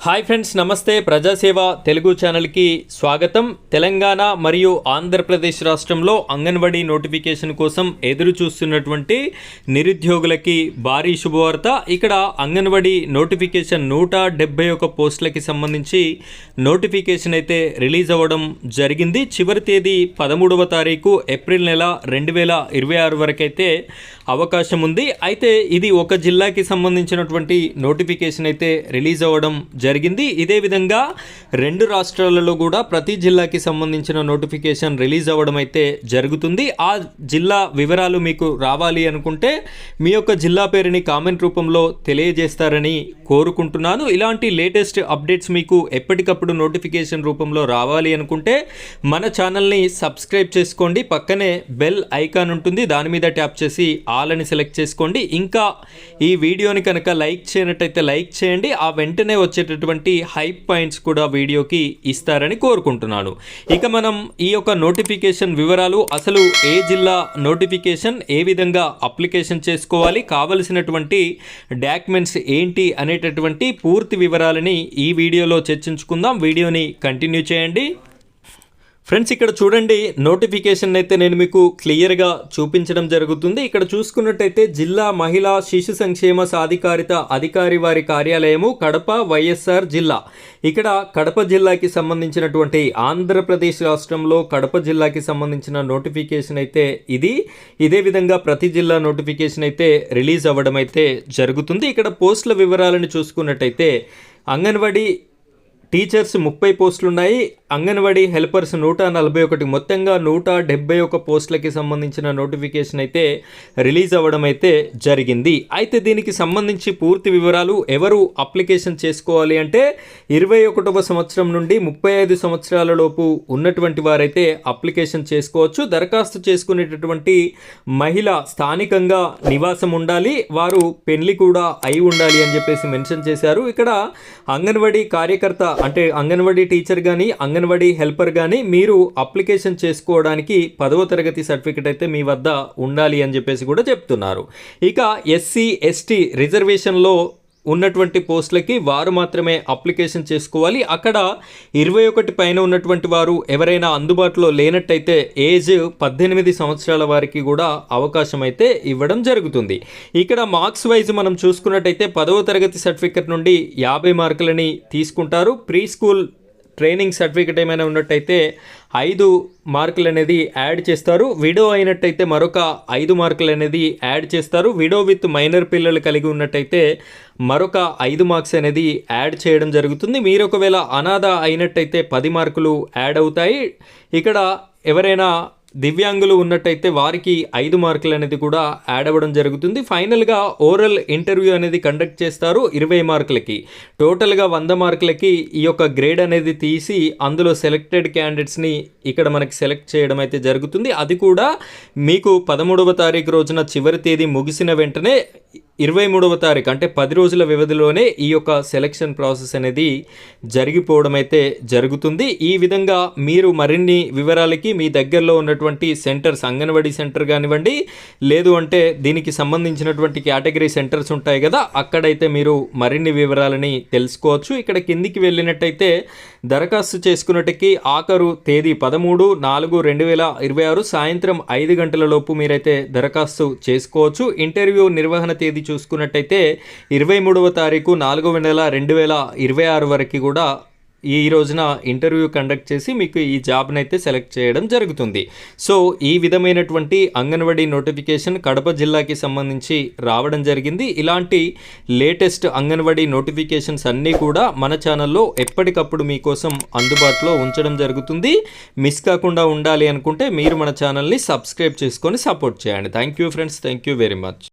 Hi friends, నమస్తే. ప్రజాసేవ తెలుగు ఛానల్కి స్వాగతం. తెలంగాణ మరియు ఆంధ్రప్రదేశ్ రాష్ట్రంలో అంగన్వాడీ నోటిఫికేషన్ కోసం ఎదురు చూస్తున్నటువంటి నిరుద్యోగులకి భారీ శుభవార్త. ఇక్కడ అంగన్వాడీ నోటిఫికేషన్ 171 పోస్టులకి సంబంధించి నోటిఫికేషన్ అయితే రిలీజ్ అవ్వడం జరిగింది. చివరి తేదీ 13వ తారీఖు ఏప్రిల్ నెల 2026 వరకు అయితే అవకాశం ఉంది. అయితే ఇది ఒక జిల్లాకి సంబంధించినటువంటి నోటిఫికేషన్ అయితే రిలీజ్ అవ్వడం జరిగింది. ఇదే విధంగా రెండు రాష్ట్రాలలో కూడా ప్రతి జిల్లాకి సంబంధించిన నోటిఫికేషన్ రిలీజ్ అవ్వడం అయితే జరుగుతుంది. ఆ జిల్లా వివరాలు మీకు రావాలి అనుకుంటే మీ యొక్క జిల్లా పేరుని కామెంట్ రూపంలో తెలియజేస్తారని కోరుకుంటున్నాను. ఇలాంటి లేటెస్ట్ అప్డేట్స్ మీకు ఎప్పటికప్పుడు నోటిఫికేషన్ రూపంలో రావాలి అనుకుంటే మన ఛానల్ని సబ్స్క్రైబ్ చేసుకోండి. పక్కనే బెల్ ఐకాన్ ఉంటుంది, దాని మీద ట్యాప్ చేసి ఆల్ అని సెలెక్ట్ చేసుకోండి. ఇంకా ఈ వీడియోని కనుక లైక్ చేయనట్టయితే లైక్ చేయండి. ఆ వెంటనే వచ్చేటటువంటి హైప్ పాయింట్స్ కూడా వీడియోకి ఇస్తారని కోరుకుంటున్నాను. ఇక మనం ఈ యొక్క నోటిఫికేషన్ వివరాలు, అసలు ఏ జిల్లా నోటిఫికేషన్, ఏ విధంగా అప్లికేషన్ చేసుకోవాలి, కావలసినటువంటి డాక్యుమెంట్స్ ఏంటి అనేటటువంటి పూర్తి వివరాలని ఈ వీడియోలో చర్చించుకుందాం. వీడియోని కంటిన్యూ చేయండి. ఫ్రెండ్స్, ఇక్కడ చూడండి, నోటిఫికేషన్ అయితే నేను మీకు క్లియర్గా చూపించడం జరుగుతుంది. ఇక్కడ చూసుకున్నట్టయితే జిల్లా మహిళా శిశు సంక్షేమ సాధికారిత అధికారి వారి కార్యాలయము కడప, వైఎస్ఆర్ జిల్లా. ఇక్కడ కడప జిల్లాకి సంబంధించినటువంటి ఆంధ్రప్రదేశ్ రాష్ట్రంలో కడప జిల్లాకి సంబంధించిన నోటిఫికేషన్ అయితే ఇదే విధంగా ప్రతి జిల్లా నోటిఫికేషన్ అయితే రిలీజ్ అవ్వడం అయితే జరుగుతుంది. ఇక్కడ పోస్టుల వివరాలను చూసుకున్నట్టయితే అంగన్వాడీ టీచర్స్ 30 పోస్టులు ఉన్నాయి. అంగన్వాడీ హెల్పర్స్ 141, మొత్తంగా 171 పోస్టులకి సంబంధించిన నోటిఫికేషన్ అయితే రిలీజ్ అవ్వడం అయితే జరిగింది. అయితే దీనికి సంబంధించి పూర్తి వివరాలు, ఎవరు అప్లికేషన్ చేసుకోవాలి అంటే 21వ సంవత్సరం నుండి 35 సంవత్సరాల లోపు ఉన్నటువంటి వారైతే అప్లికేషన్ చేసుకోవచ్చు. దరఖాస్తు చేసుకునేటటువంటి మహిళ స్థానికంగా నివాసం ఉండాలి, వారు పెళ్లి కూడా అయి ఉండాలి అని చెప్పేసి మెన్షన్ చేశారు. ఇక్కడ అంగన్వాడీ కార్యకర్త అంటే అంగన్వాడీ టీచర్ కానీ అంగన్వాడీ హెల్పర్ కానీ మీరు అప్లికేషన్ చేసుకోవడానికి 10వ తరగతి సర్టిఫికెట్ అయితే మీ వద్ద ఉండాలి అని చెప్పేసి కూడా చెప్తున్నారు. ఇక ఎస్సీ ఎస్టీ రిజర్వేషన్లో ఉన్నటువంటి పోస్టులకి వారు మాత్రమే అప్లికేషన్ చేసుకోవాలి. అక్కడ 21 పైన ఉన్నటువంటి వారు ఎవరైనా అందుబాటులో లేనట్టయితే ఏజ్ 18 సంవత్సరాల వారికి కూడా అవకాశం అయితే ఇవ్వడం జరుగుతుంది. ఇక్కడ మార్క్స్ వైజ్ మనం చూసుకున్నట్టయితే 10వ తరగతి సర్టిఫికెట్ నుండి 50 మార్కులని తీసుకుంటారు. ప్రీ స్కూల్ ట్రైనింగ్ సర్టిఫికెట్ ఏమైనా ఉన్నట్టయితే 5 మార్కులు అనేది యాడ్ చేస్తారు. విడో అయినట్టయితే మరొక 5 మార్కులు అనేది యాడ్ చేస్తారు. విడో విత్ మైనర్ పిల్లలు కలిగి ఉన్నట్టయితే మరొక 5 మార్క్స్ అనేది యాడ్ చేయడం జరుగుతుంది. మీరు ఒకవేళ అనాథ అయినట్టయితే 10 మార్కులు యాడ్ అవుతాయి. ఇక్కడ ఎవరైనా దివ్యాంగులు ఉన్నట్టయితే వారికి 5 మార్కులు అనేది కూడా యాడ్ అవ్వడం జరుగుతుంది. ఫైనల్గా ఓరల్ ఇంటర్వ్యూ అనేది కండక్ట్ చేస్తారు 20 మార్కులకి. టోటల్గా 100 మార్కులకి ఈ యొక్క గ్రేడ్ అనేది తీసి అందులో సెలెక్టెడ్ క్యాండిడేట్స్ని ఇక్కడ మనకి సెలెక్ట్ చేయడం అయితే జరుగుతుంది. అది కూడా మీకు 13వ తారీఖు రోజున చివరి తేదీ ముగిసిన వెంటనే 23వ తారీఖు అంటే 10 రోజుల వ్యవధిలోనే ఈ యొక్క సెలక్షన్ ప్రాసెస్ అనేది జరిగిపోవడం అయితే జరుగుతుంది. ఈ విధంగా మీరు మరిన్ని వివరాలకి మీ దగ్గరలో ఉన్నటువంటి సెంటర్స్, అంగన్వాడీ సెంటర్ కానివ్వండి, లేదు అంటే దీనికి సంబంధించినటువంటి కేటగిరీ సెంటర్స్ ఉంటాయి కదా, అక్కడైతే మీరు మరిన్ని వివరాలని తెలుసుకోవచ్చు. ఇక్కడ కిందికి వెళ్ళినట్టయితే దరఖాస్తు చేసుకున్నట్టుకి ఆఖరు తేదీ 13/4/2026 సాయంత్రం 5 గంటల లోపు మీరైతే దరఖాస్తు చేసుకోవచ్చు. ఇంటర్వ్యూ నిర్వహణ తేదీ చూసుకున్నట్టయితే 23వ తారీఖు 4వ నెల 2026 వరకు కూడా ఈ రోజున ఇంటర్వ్యూ కండక్ట్ చేసి మీకు ఈ జాబ్ని అయితే సెలెక్ట్ చేయడం జరుగుతుంది. సో ఈ విధమైనటువంటి అంగన్వాడీ నోటిఫికేషన్ కడప జిల్లాకి సంబంధించి రావడం జరిగింది. ఇలాంటి లేటెస్ట్ అంగన్వాడీ నోటిఫికేషన్స్ అన్నీ కూడా మన ఛానల్లో ఎప్పటికప్పుడు మీకోసం అందుబాటులో ఉంచడం జరుగుతుంది. మిస్ కాకుండా ఉండాలి అనుకుంటే మీరు మన ఛానల్ని సబ్స్క్రైబ్ చేసుకొని సపోర్ట్ చేయండి. Thank you friends, thank you very much.